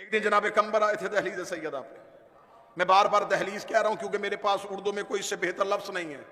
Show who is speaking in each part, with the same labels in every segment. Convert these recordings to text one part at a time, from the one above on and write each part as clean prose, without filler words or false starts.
Speaker 1: ایک دن جناب کمبر آئے تھے دہلیز سیدہ پہ. میں بار بار دہلیز کہہ رہا ہوں کیونکہ میرے پاس اردو میں کوئی اس سے بہتر لفظ نہیں ہے،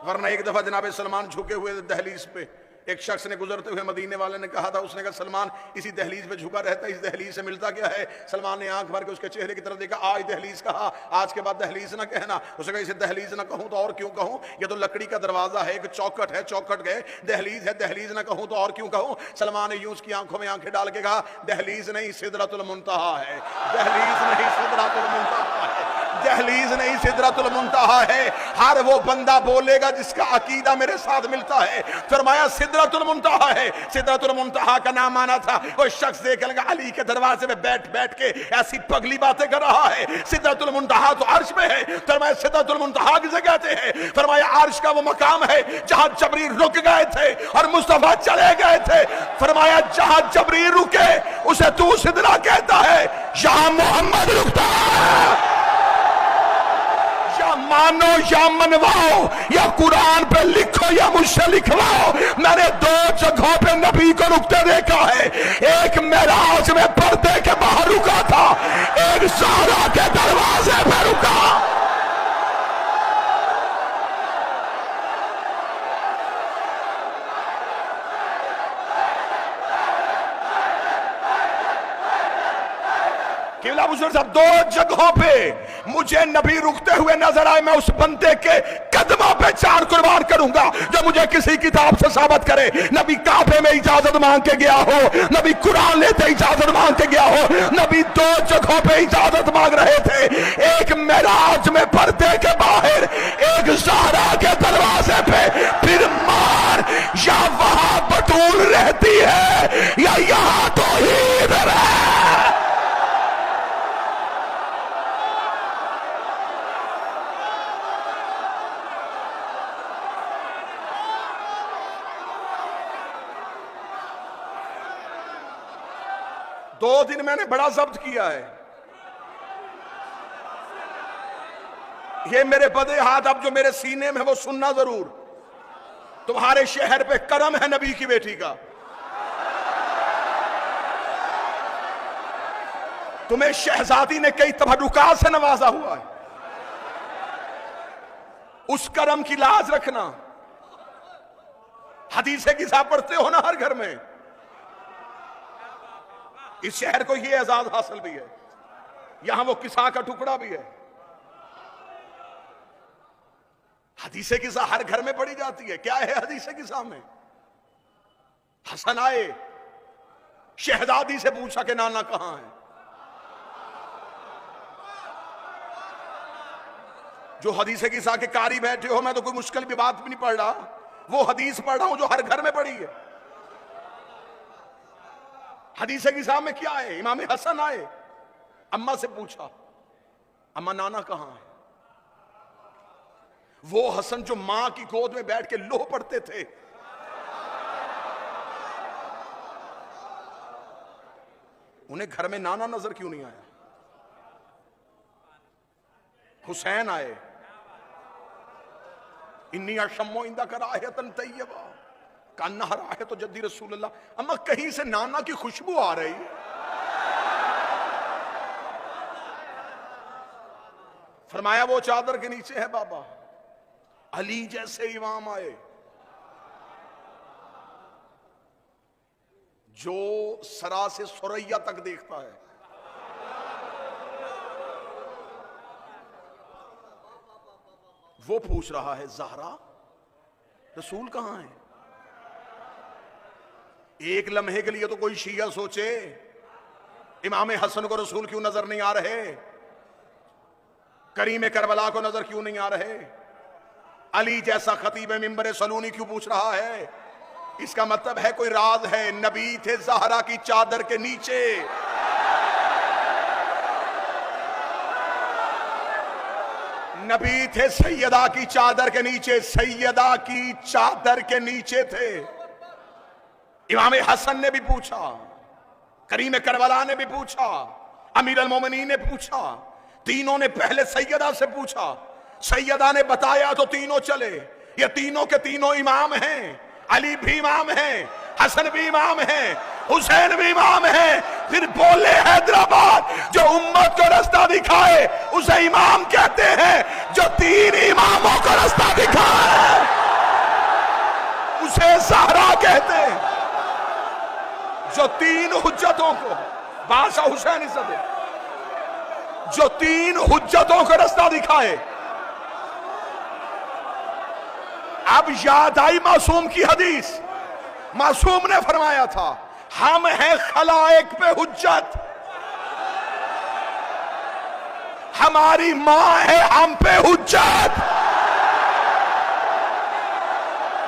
Speaker 1: ورنہ ایک دفعہ جناب سلمان جھکے ہوئے دہلیز پہ، ایک شخص نے گزرتے ہوئے مدینے والے نے کہا تھا، اس نے کہا سلمان اسی دہلیز پہ جھکا رہتا ہے، اس دہلیز سے ملتا کیا ہے؟ سلمان نے آنکھ بھر کے اس کے چہرے کی طرف دیکھا، آج دہلیز کہا، آج کے بعد دہلیز نہ کہنا. اس نے کہا اسے دہلیز نہ کہوں تو اور کیوں کہوں؟ یہ تو لکڑی کا دروازہ ہے، ایک چوکٹ ہے، چوکٹ گئے، دہلیز ہے، دہلیز نہ کہوں تو اور کیوں کہوں؟ سلمان نے یوں اس کی آنکھوں میں آنکھیں ڈال کے کہا دہلیز نہیں سدرۃ المنتہا ہے، دہلیز نہیں سدرۃ المنتہا ہے، دہلیز نہیں سدرۃ المنتہا ہے. ہر وہ بندہ بولے گا جس کا عقیدہ میرے ساتھ ملتا ہے. فرمایا سدرۃ المنتہا ہے. سدرۃ المنتہا کا نام آنا تھا. کوئی شخص دیکھ لگا علی کے دروازے میں بیٹھ بیٹھ کے ایسی پگلی باتیں کر رہا ہے. سدرۃ المنتہا تو عرش میں ہے. فرمایا سدرۃ المنتہا کسے کہتے ہیں؟ فرمایا عرش کا وہ مقام ہے جہاں جبریل رک گئے تھے اور مصطفیٰ چلے گئے تھے. فرمایا جہاں جبریل رکے اسے تو سدرہ کہتا ہے، جہاں محمد رکتا ہے یا مانو یا منواؤ، یا قرآن پہ لکھو یا مجھ سے لکھواؤ، میں نے دو جگہوں پہ نبی کو رکتے دیکھا ہے. ایک معراج میں پردے کے باہر رکا تھا، ایک زہرا کے دروازے پہ رکا. قبلہ بزرگ صاحب دو جگہوں پہ مجھے نبی رکتے ہوئے نظر آئے. میں اس بندے کے قدموں پہ چار قربان کروں گا جو مجھے کسی کتاب سے ثابت کرے نبی کعبے میں اجازت مانگ کے گیا ہو، نبی قرآن لیتے اجازت مانگ کے گیا ہو. نبی دو جگہوں پہ اجازت مانگ رہے تھے، ایک معراج میں پردے کے باہر، ایک زہرا کے دروازے پہ. پھر مار یا وہاں بطول رہتی ہے یا یہاں توحید ہے. دو دن میں نے بڑا ضبط کیا ہے. یہ میرے بدے ہاتھ اب جو میرے سینے میں وہ سننا ضرور. تمہارے شہر پہ کرم ہے نبی کی بیٹی کا. تمہیں شہزادی نے کئی تبرکات سے نوازا ہوا ہے. اس کرم کی لاز رکھنا. حدیث قصہ پڑھتے ہو نا ہر گھر میں. اس شہر کو یہ اعزاز حاصل بھی ہے، یہاں وہ قصہ کا ٹکڑا بھی ہے. حدیث قصہ ہر گھر میں پڑھی جاتی ہے. کیا ہے حدیث قصہ میں؟ حسن آئے، شہزادی سے پوچھا کہ نانا کہاں ہے. جو حدیث قصہ کے قاری بیٹھے ہو، میں تو کوئی مشکل بھی بات بھی نہیں پڑھ رہا، وہ حدیث پڑھ رہا ہوں جو ہر گھر میں پڑھی ہے. حدیث قصہ میں کیا ہے؟ امام حسن آئے، اماں سے پوچھا اماں نانا کہاں ہے. وہ حسن جو ماں کی گود میں بیٹھ کے لوح پڑھتے تھے، انہیں گھر میں نانا نظر کیوں نہیں آیا؟ حسین آئے، انی اشم عندک رائحۃ طیبہ کانہا رائحۃ جدی رسول اللہ. اما کہیں سے نانا کی خوشبو آ رہی. فرمایا وہ چادر کے نیچے ہے بابا. علی جیسے امام آئے جو سرا سے سریا تک دیکھتا ہے. وہ پوچھ رہا ہے زہرا رسول کہاں ہے؟ ایک لمحے کے لیے تو کوئی شیعہ سوچے امام حسن کو رسول کیوں نظر نہیں آ رہے؟ کریم کربلا کو نظر کیوں نہیں آ رہے؟ علی جیسا خطیب منبر سلونی کیوں پوچھ رہا ہے؟ اس کا مطلب ہے کوئی راز ہے. نبی تھے زہرا کی چادر کے نیچے. نبی تھے سیدہ کی چادر کے نیچے. سیدہ کی چادر کے نیچے تھے. امام حسن نے بھی پوچھا، کریم کربلا نے بھی پوچھا، امیر المومنین نے پوچھا. تینوں نے پہلے سیدہ سے پوچھا. سیدہ نے بتایا تو تینوں چلے. یہ تینوں کے تینوں امام ہیں. علی بھی امام ہیں، حسن بھی امام ہیں، حسین بھی امام ہیں. پھر بولے حیدرآباد جو امت کو رستہ دکھائے اسے امام کہتے ہیں، جو 3 اماموں کو رستہ دکھائے اسے زہرا کہتے ہیں، جو 3 حجتوں کو بادشاہ حسین عزت ہے، جو 3 حجتوں کو رستہ دکھائے۔ اب یاد آئی معصوم کی حدیث، معصوم نے فرمایا تھا ہم ہیں خلائق پہ حجت، ہماری ماں ہے ہم پہ حجت۔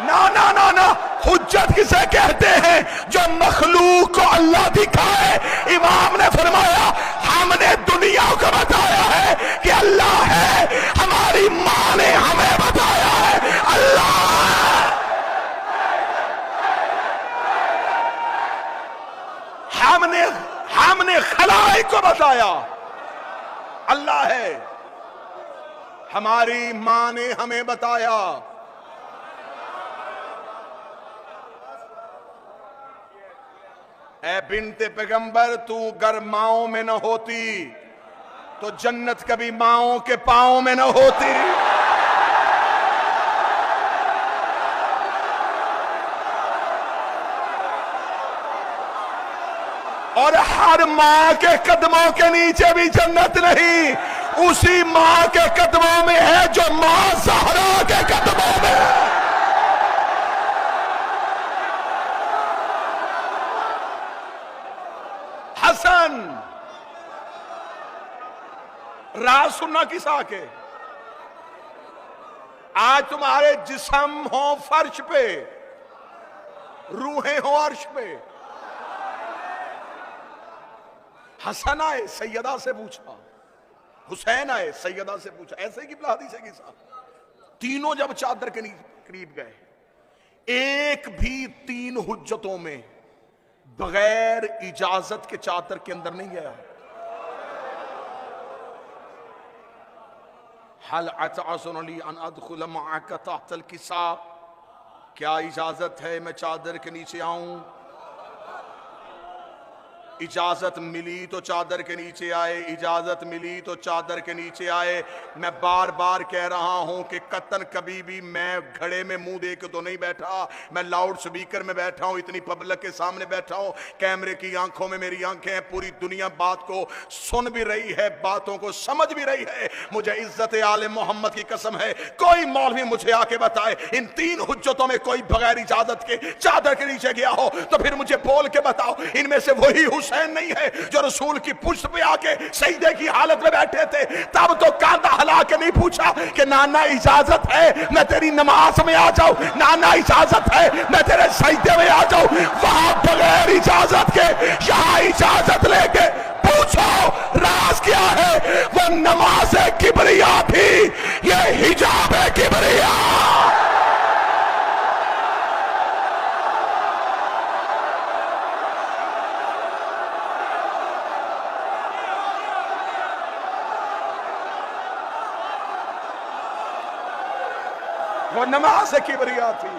Speaker 1: نا حجت کسے کہتے ہیں؟ جو مخلوق کو اللہ دکھائے۔ امام نے فرمایا ہم نے دنیا کو بتایا ہے کہ اللہ ہے، ہماری ماں نے ہمیں بتایا ہے اللہ ہے۔ ہم نے خلائق کو بتایا اللہ ہے، ہماری ماں نے ہمیں بتایا۔ اے بنت پیغمبر، تو گر ماؤں میں نہ ہوتی تو جنت کبھی ماؤں کے پاؤں میں نہ ہوتی۔ اور ہر ماں کے قدموں کے نیچے بھی جنت نہیں، اسی ماں کے قدموں میں ہے جو ماں زہرا کے قدموں میں ہے۔ حسن راز سننا کس آکے؟ آج تمہارے جسم ہوں فرش پہ، روحیں ہوں عرش پہ۔ حسن آئے سیدہ سے پوچھا، حسین آئے سیدہ سے پوچھا، ایسے ہی قبلہ حدیث ہے کسا۔ تینوں جب چادر کے قریب گئے، ایک بھی 3 حجتوں میں بغیر اجازت کے چادر کے اندر نہیں گیا۔ حل اتعذن لی ان ادخل معک تحت الکساء، کیا اجازت ہے میں چادر کے نیچے آؤں؟ اجازت ملی تو چادر کے نیچے آئے، اجازت ملی تو چادر کے نیچے آئے۔ میں بار بار کہہ رہا ہوں کہ قطن کبھی بھی میں گھڑے میں منہ دے کے تو نہیں بیٹھا، میں لاؤڈ سپیکر میں بیٹھا ہوں، اتنی پبلک کے سامنے بیٹھا ہوں، کیمرے کی آنکھوں میں میری آنکھیں ہیں، پوری دنیا بات کو سن بھی رہی ہے، باتوں کو سمجھ بھی رہی ہے۔ مجھے عزت آل محمد کی قسم ہے، کوئی مولوی مجھے آ کے بتائے ان 3 حجتوں میں کوئی بغیر اجازت کے چادر کے نیچے گیا ہو تو پھر مجھے بول کے بتاؤ ان میں سے وہی حسین نہیں ہے جو رسول کی پشت پہ آ کے سجدے کی حالت میں بیٹھے تھے؟ تب تو کاندھا ہلا کے نہیں پوچھا کہ نانا اجازت ہے میں تیری نماز میں آ جاؤں، نانا اجازت ہے میں تیرے سجدے میں آ جاؤں۔ وہاں بغیر اجازت کے، یہاں اجازت لے کے پوچھو راز کیا ہے؟ وہ نماز کبریا تھی، یہ حجاب کبریا۔ وہ نماز کبریا تھی۔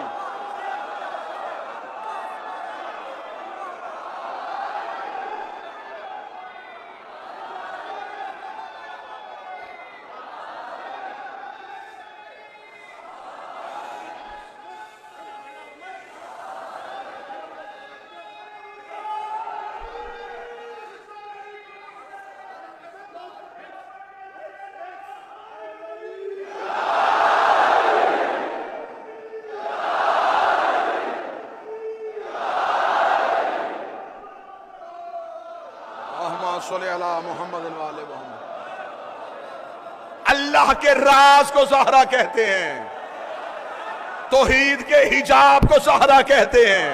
Speaker 1: صلی اللہ محمد وآلہ محمد۔ اللہ کے راز کو زہرا کہتے ہیں، توحید کے حجاب کو زہرا کہتے ہیں،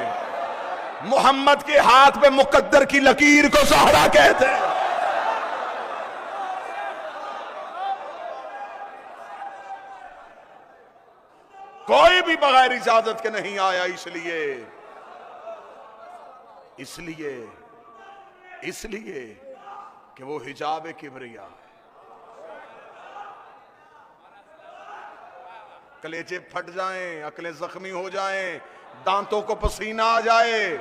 Speaker 1: محمد کے ہاتھ پہ مقدر کی لکیر کو زہرا کہتے ہیں۔ کوئی بھی بغیر اجازت کے نہیں آیا، اس لیے کہ وہ حجاب کبریا ہے۔ کلیجے پھٹ جائیں، عقلیں زخمی ہو جائیں، دانتوں کو پسینہ آ جائے،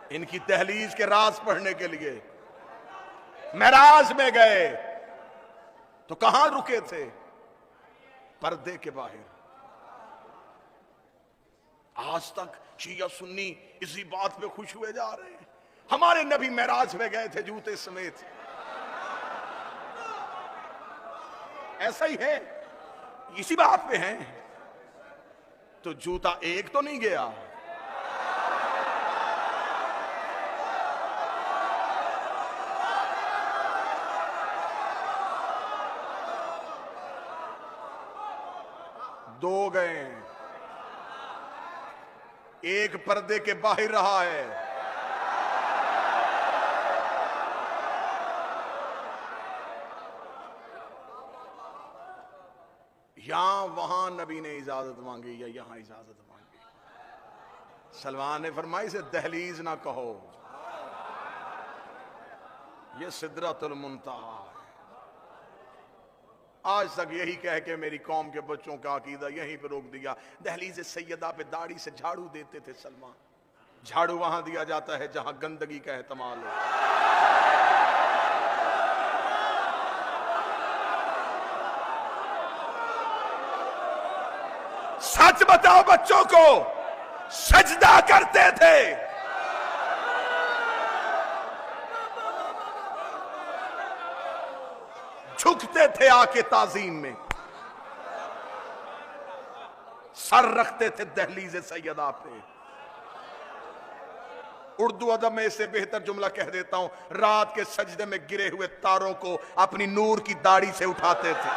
Speaker 1: ان کی دہلیز کے راز پڑھنے کے لیے معراج میں گئے تو کہاں رکے تھے؟ پردے کے باہر. آج تک شیعہ سنی اسی بات پہ خوش ہوئے جا رہے ہیں. ہمارے نبی معراج میں گئے تھے جوتے سمیت. ایسا ہی ہے، اسی بات پہ ہیں. تو جوتا ایک تو نہیں گیا، دو گئے. ایک پردے کے باہر رہا ہے. یہاں وہاں نبی نے اجازت مانگی یا یہاں اجازت مانگی. سلمان نے فرمایا اسے دہلیز نہ کہو، یہ سدرۃ المنتہا ہے. آج تک یہی کہہ کے میری قوم کے بچوں کا عقیدہ یہیں پہ روک دیا. دہلیز سیدہ پہ داڑھی سے جھاڑو دیتے تھے سلمان. جھاڑو وہاں دیا جاتا ہے جہاں گندگی کا احتمال ہو. سچ بتاؤ بچوں کو، سجدہ کرتے تھے. جھکتے تھے آ کے تعظیم میں. سر رکھتے تھے دہلیز سیدہ پہ. اردو ادب میں اس سے بہتر جملہ کہہ دیتا ہوں، رات کے سجدے میں گرے ہوئے تاروں کو اپنی نور کی داڑھی سے اٹھاتے تھے.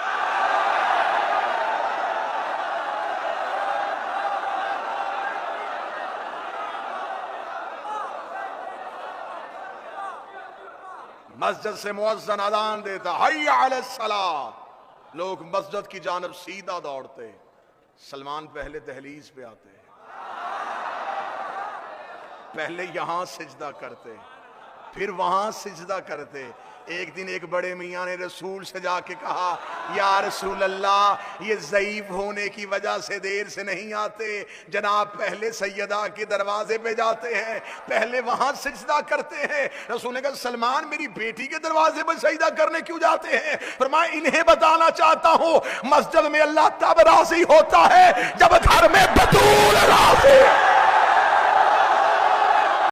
Speaker 1: مسجد سے مؤذن اذان دیتا، حی علی الصلاۃ، لوگ مسجد کی جانب سیدھا دوڑتے. سلمان پہلے دہلیز پہ آتے، پہلے یہاں سجدہ کرتے، پھر وہاں سجدہ کرتے. ایک دن ایک بڑے میاں نے رسول سے جا کے کہا، یا رسول اللہ یہ ضعیف ہونے کی وجہ سے دیر سے نہیں آتے، جناب پہلے سیدہ کے دروازے پہ جاتے ہیں، پہلے وہاں سجدہ کرتے ہیں. رسول نے کہا سلمان میری بیٹی کے دروازے پہ سجدہ کرنے کیوں جاتے ہیں؟ فرمایا انہیں بتانا چاہتا ہوں مسجد میں اللہ تب راضی ہوتا ہے جب گھر میں بطول راضی.